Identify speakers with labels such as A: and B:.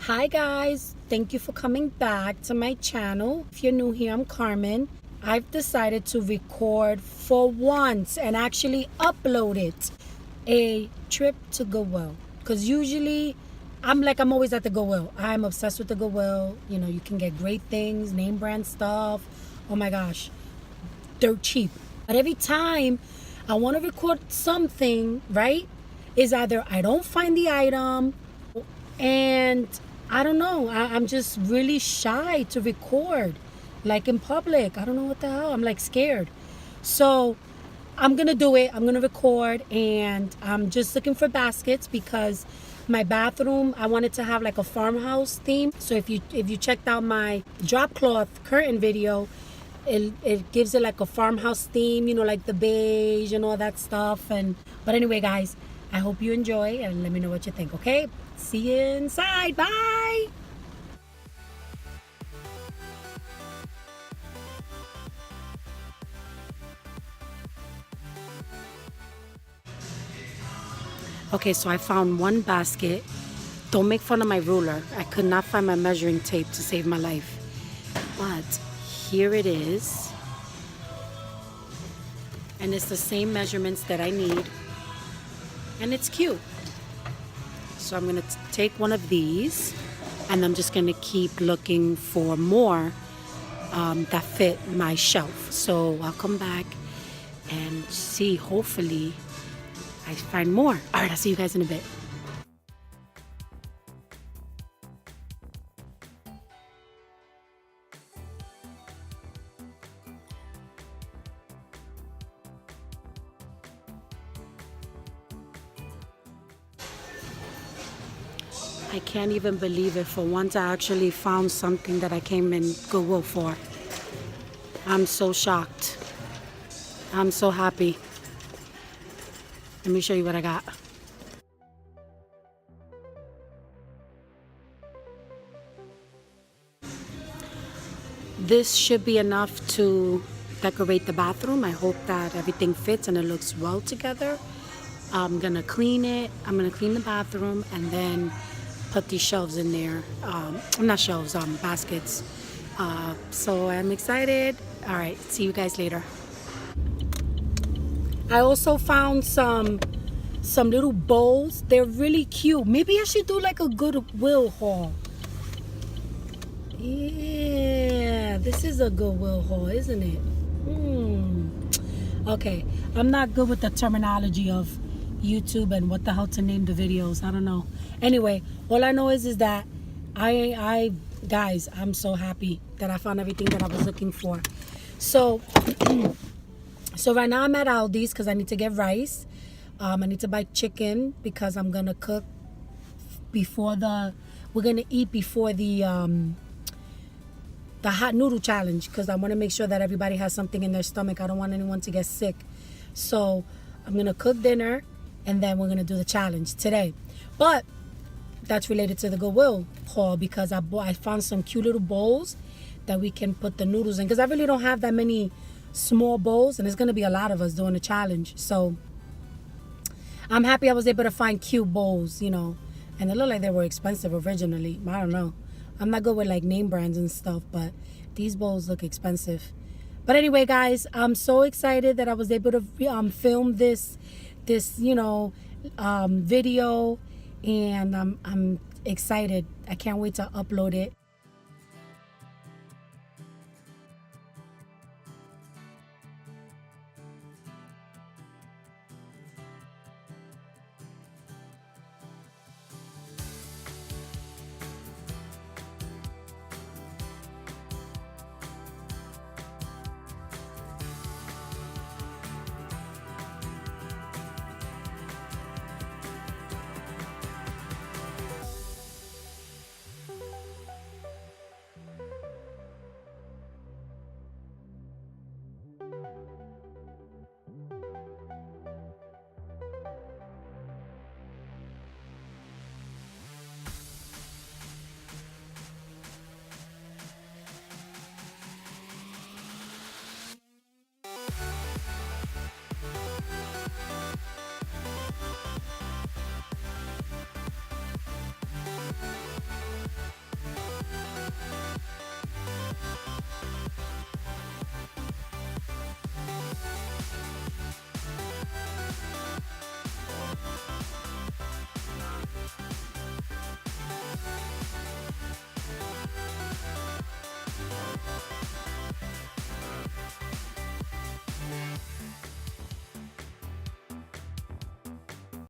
A: Hi guys, thank you for coming back to my channel. If you're new here, I'm Carmen. I've decided to record for once and actually upload it, a trip to Goodwill. Because usually I'm always at the Goodwill. I'm obsessed with the Goodwill. You know, you can get great things, name brand stuff. Oh my gosh, dirt cheap. But every time I want to record something, right, is either I don't find the item, and I don't know, I'm just really shy to record like in public. I don't know what the hell, I'm like scared. So I'm gonna do it. I'm gonna record, and I'm just looking for baskets because my bathroom, I wanted to have like a farmhouse theme. So if you checked out my drop cloth curtain video, it gives it like a farmhouse theme, you know, like the beige and all that stuff. But anyway guys, I hope you enjoy and let me know what you think. Okay, see you inside. Bye. Okay, so I found one basket. Don't make fun of my ruler. I could not find my measuring tape to save my life. But here it is. And it's the same measurements that I need. And it's cute. So I'm gonna take one of these, and I'm just gonna keep looking for more that fit my shelf. So I'll come back and see, hopefully I find more. All right, I'll see you guys in a bit. I can't even believe it. For once, I actually found something that I came in Goodwill for. I'm so shocked. I'm so happy. Let me show you what I got. This should be enough to decorate the bathroom. I hope that everything fits and it looks well together. I'm gonna clean it. I'm gonna clean the bathroom and then put these shelves in there. Not shelves, baskets. So I'm excited. All right, see you guys later. I also found some little bowls. They're really cute. Maybe I should do like a Goodwill haul. Yeah, this is a Goodwill haul, isn't it? Okay, I'm not good with the terminology of YouTube and what the hell to name the videos. I don't know. Anyway, all I know is that guys, I'm so happy that I found everything that I was looking for. So so right now I'm at Aldi's because I need to get rice. I need to buy chicken because I'm gonna cook we're gonna eat before the hot noodle challenge, because I want to make sure that everybody has something in their stomach. I don't want anyone to get sick. So I'm gonna cook dinner and then we're gonna do the challenge today. But that's related to the Goodwill haul because I found some cute little bowls that we can put the noodles in, because I really don't have that many small bowls and there's gonna be a lot of us doing the challenge. So I'm happy I was able to find cute bowls, you know, and they look like they were expensive originally. I don't know. I'm not good with like name brands and stuff, but these bowls look expensive. But anyway, guys, I'm so excited that I was able to film this you know, video, and I'm excited. I can't wait to upload it.